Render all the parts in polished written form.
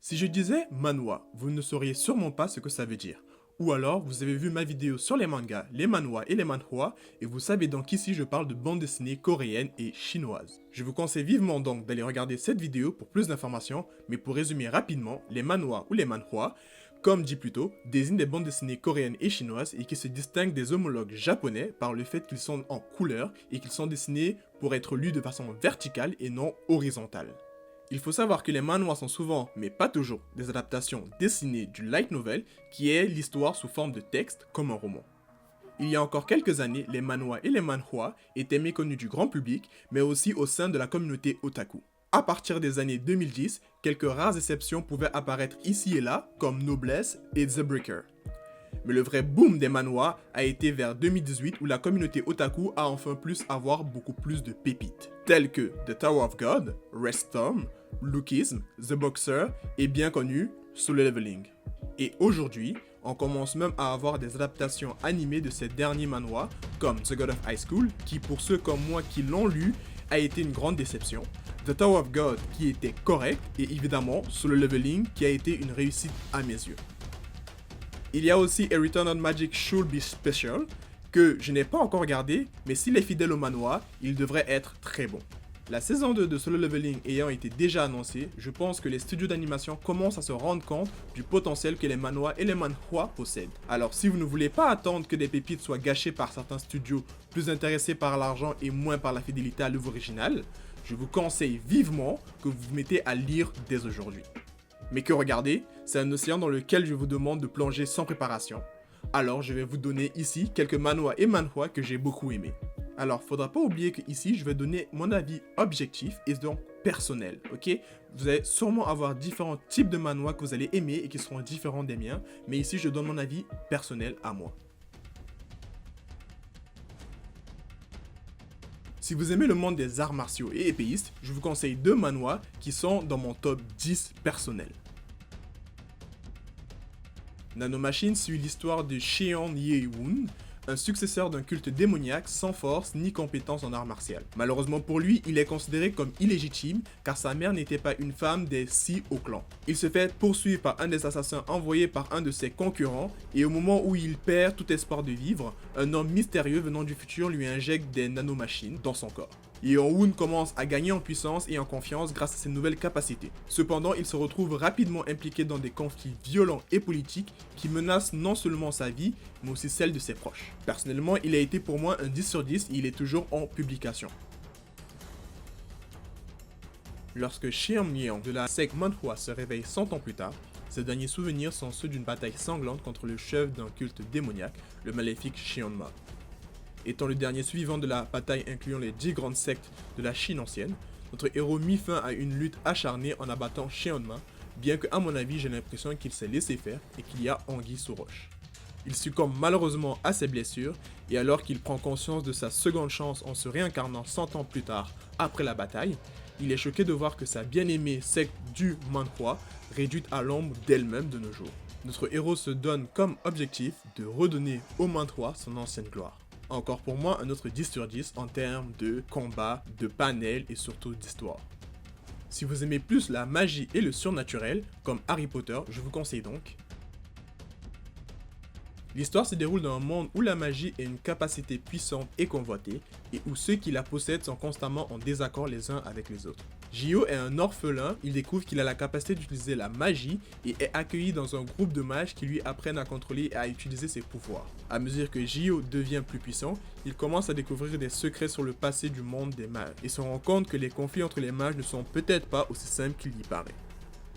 Si je disais manhwa, vous ne sauriez sûrement pas ce que ça veut dire. Ou alors, vous avez vu ma vidéo sur les mangas, les manhwas et les manhwa, et vous savez donc ici je parle de bande dessinée coréenne et chinoise. Je vous conseille vivement donc d'aller regarder cette vidéo pour plus d'informations, mais pour résumer rapidement, les manhwa ou les manhwa, comme dit plus tôt, désignent des bandes dessinées coréennes et chinoises et qui se distinguent des homologues japonais par le fait qu'ils sont en couleur et qu'ils sont dessinés pour être lus de façon verticale et non horizontale. Il faut savoir que les manhwas sont souvent, mais pas toujours, des adaptations dessinées du light novel, qui est l'histoire sous forme de texte comme un roman. Il y a encore quelques années, les manhwas et les manhwa étaient méconnus du grand public, mais aussi au sein de la communauté otaku. À partir des années 2010, quelques rares exceptions pouvaient apparaître ici et là, comme Noblesse et The Breaker. Mais le vrai boom des manhwas a été vers 2018 où la communauté otaku a enfin pu avoir beaucoup plus de pépites, telles que The Tower of God, Rest Storm, Lookism, The Boxer et bien connu Solo Leveling. Et aujourd'hui, on commence même à avoir des adaptations animées de ces derniers manhwas, comme The God of High School, qui pour ceux comme moi qui l'ont lu, a été une grande déception, The Tower of God qui était correct, et évidemment Solo Leveling qui a été une réussite à mes yeux. Il y a aussi A Return on Magic Should Be Special, que je n'ai pas encore regardé, mais s'il est fidèle au manhwa, il devrait être très bon. La saison 2 de Solo Leveling ayant été déjà annoncée, je pense que les studios d'animation commencent à se rendre compte du potentiel que les manhwas et les manhwa possèdent. Alors si vous ne voulez pas attendre que des pépites soient gâchées par certains studios plus intéressés par l'argent et moins par la fidélité à l'œuvre originale, je vous conseille vivement que vous vous mettez à lire dès aujourd'hui. Mais que regarder, c'est un océan dans lequel je vous demande de plonger sans préparation. Alors je vais vous donner ici quelques manhwas et manhwa que j'ai beaucoup aimés. Alors faudra pas oublier que ici je vais donner mon avis objectif et donc personnel, ok? Vous allez sûrement avoir différents types de manhwas que vous allez aimer et qui seront différents des miens, mais ici je donne mon avis personnel à moi. Si vous aimez le monde des arts martiaux et épéistes, je vous conseille deux manhwas qui sont dans mon top 10 personnel. Nanomachine suit l'histoire de Cheon Ye-woon, un successeur d'un culte démoniaque sans force ni compétence en arts martiaux. Malheureusement pour lui, il est considéré comme illégitime car sa mère n'était pas une femme des Si au clan. Il se fait poursuivre par un des assassins envoyés par un de ses concurrents et au moment où il perd tout espoir de vivre, un homme mystérieux venant du futur lui injecte des nanomachines dans son corps. Yeon-woon commence à gagner en puissance et en confiance grâce à ses nouvelles capacités. Cependant, il se retrouve rapidement impliqué dans des conflits violents et politiques qui menacent non seulement sa vie, mais aussi celle de ses proches. Personnellement, il a été pour moi un 10 sur 10 et il est toujours en publication. Lorsque Cheon Myeong de la secte manhwa se réveille 100 ans plus tard, ses derniers souvenirs sont ceux d'une bataille sanglante contre le chef d'un culte démoniaque, le maléfique Cheonma. Étant le dernier survivant de la bataille incluant les 10 grandes sectes de la Chine ancienne, notre héros mit fin à une lutte acharnée en abattant Cheonma, bien que à mon avis j'ai l'impression qu'il s'est laissé faire et qu'il y a anguille sous roche. Il succombe malheureusement à ses blessures, et alors qu'il prend conscience de sa seconde chance en se réincarnant 100 ans plus tard après la bataille, il est choqué de voir que sa bien-aimée secte du manhwa réduite à l'ombre d'elle-même de nos jours. Notre héros se donne comme objectif de redonner au manhwa son ancienne gloire. Encore pour moi un autre 10 sur 10 en termes de combat, de panel et surtout d'histoire. Si vous aimez plus la magie et le surnaturel, comme Harry Potter, je vous conseille donc. L'histoire se déroule dans un monde où la magie est une capacité puissante et convoitée, et où ceux qui la possèdent sont constamment en désaccord les uns avec les autres. Gio est un orphelin, il découvre qu'il a la capacité d'utiliser la magie et est accueilli dans un groupe de mages qui lui apprennent à contrôler et à utiliser ses pouvoirs. À mesure que Gio devient plus puissant, il commence à découvrir des secrets sur le passé du monde des mages, et se rend compte que les conflits entre les mages ne sont peut-être pas aussi simples qu'il y paraît.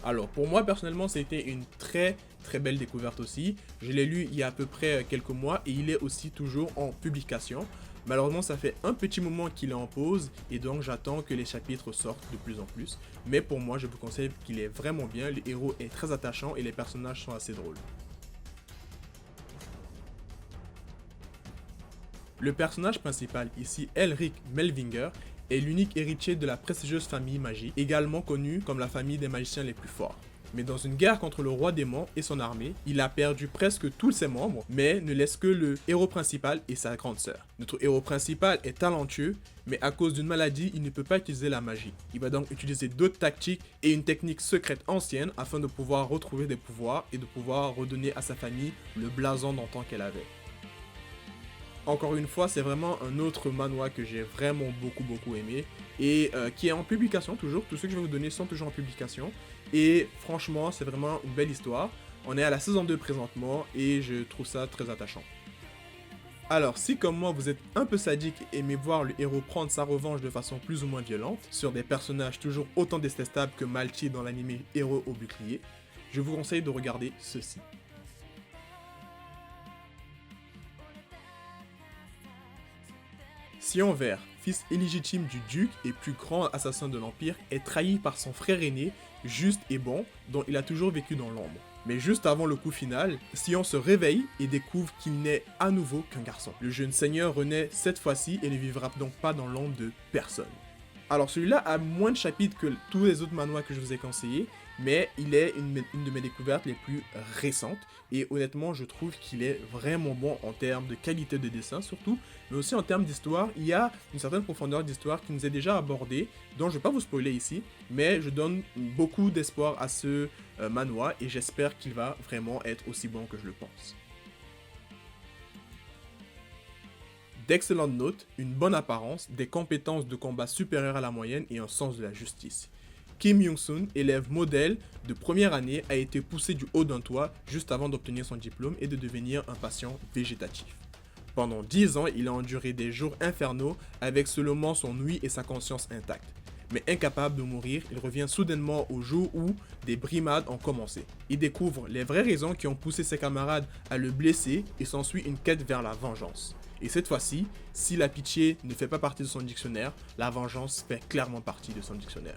Alors pour moi personnellement c'était une très belle découverte aussi. Je l'ai lu il y a à peu près quelques mois et il est aussi toujours en publication. Malheureusement ça fait un petit moment qu'il est en pause et donc j'attends que les chapitres sortent de plus en plus. Mais pour moi je vous conseille qu'il est vraiment bien, le héros est très attachant et les personnages sont assez drôles. Le personnage principal ici, Elric Melvinger, est l'unique héritier de la prestigieuse famille magique, également connue comme la famille des magiciens les plus forts. Mais dans une guerre contre le roi démon et son armée, il a perdu presque tous ses membres, mais ne laisse que le héros principal et sa grande sœur. Notre héros principal est talentueux, mais à cause d'une maladie, il ne peut pas utiliser la magie. Il va donc utiliser d'autres tactiques et une technique secrète ancienne afin de pouvoir retrouver des pouvoirs et de pouvoir redonner à sa famille le blason d'antan qu'elle avait. Encore une fois, c'est vraiment un autre manhwa que j'ai vraiment beaucoup aimé et qui est en publication toujours. Tous ceux que je vais vous donner sont toujours en publication et franchement, c'est vraiment une belle histoire. On est à la saison 2 présentement et je trouve ça très attachant. Alors, si comme moi vous êtes un peu sadique et aimez voir le héros prendre sa revanche de façon plus ou moins violente sur des personnages toujours autant détestables que Malchi dans l'anime Héros au bouclier, je vous conseille de regarder ceci. Sion Vert, fils illégitime du duc et plus grand assassin de l'Empire, est trahi par son frère aîné, juste et bon, dont il a toujours vécu dans l'ombre. Mais juste avant le coup final, Sion se réveille et découvre qu'il n'est à nouveau qu'un garçon. Le jeune seigneur renaît cette fois-ci et ne vivra donc pas dans l'ombre de personne. Alors celui-là a moins de chapitres que tous les autres manhwas que je vous ai conseillés, mais il est une de mes découvertes les plus récentes, et honnêtement je trouve qu'il est vraiment bon en termes de qualité de dessin surtout, mais aussi en termes d'histoire. Il y a une certaine profondeur d'histoire qui nous est déjà abordée, dont je ne vais pas vous spoiler ici, mais je donne beaucoup d'espoir à ce manhwa, et j'espère qu'il va vraiment être aussi bon que je le pense. D'excellentes notes, une bonne apparence, des compétences de combat supérieures à la moyenne et un sens de la justice. Kim Young-sun, élève modèle de première année, a été poussé du haut d'un toit juste avant d'obtenir son diplôme et de devenir un patient végétatif. Pendant 10 ans, il a enduré des jours infernaux avec seulement son ouïe et sa conscience intacte. Mais incapable de mourir, il revient soudainement au jour où des brimades ont commencé. Il découvre les vraies raisons qui ont poussé ses camarades à le blesser et s'ensuit une quête vers la vengeance. Et cette fois-ci, si la pitié ne fait pas partie de son dictionnaire, la vengeance fait clairement partie de son dictionnaire.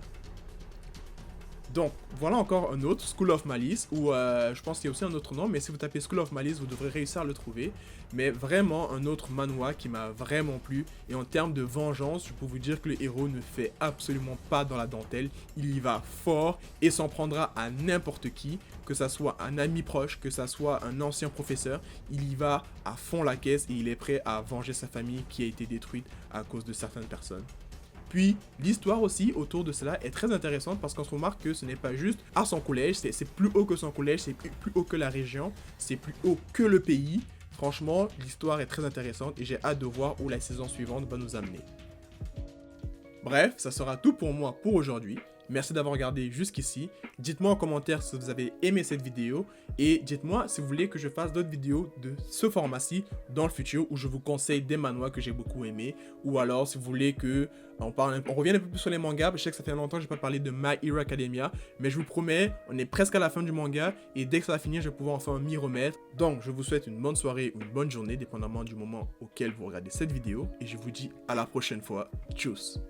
Donc, voilà encore un autre, School of Malice, ou je pense qu'il y a aussi un autre nom, mais si vous tapez School of Malice, vous devrez réussir à le trouver. Mais vraiment un autre manhwa qui m'a vraiment plu, et en termes de vengeance, je peux vous dire que le héros ne fait absolument pas dans la dentelle, il y va fort et s'en prendra à n'importe qui, que ça soit un ami proche, que ça soit un ancien professeur, il y va à fond la caisse et il est prêt à venger sa famille qui a été détruite à cause de certaines personnes. Puis, l'histoire aussi autour de cela est très intéressante parce qu'on se remarque que ce n'est pas juste à son collège, c'est plus haut que son collège, c'est plus haut que la région, c'est plus haut que le pays. Franchement, l'histoire est très intéressante et j'ai hâte de voir où la saison suivante va nous amener. Bref, ça sera tout pour moi pour aujourd'hui. Merci d'avoir regardé jusqu'ici. Dites-moi en commentaire si vous avez aimé cette vidéo et dites-moi si vous voulez que je fasse d'autres vidéos de ce format-ci dans le futur où je vous conseille des manhwas que j'ai beaucoup aimés, ou alors si vous voulez que on revienne un peu plus sur les mangas. Je sais que ça fait longtemps que je n'ai pas parlé de My Hero Academia, mais je vous promets, on est presque à la fin du manga et dès que ça va finir, je vais pouvoir enfin m'y remettre. Donc je vous souhaite une bonne soirée ou une bonne journée, dépendamment du moment auquel vous regardez cette vidéo, et je vous dis à la prochaine fois. Tchuss.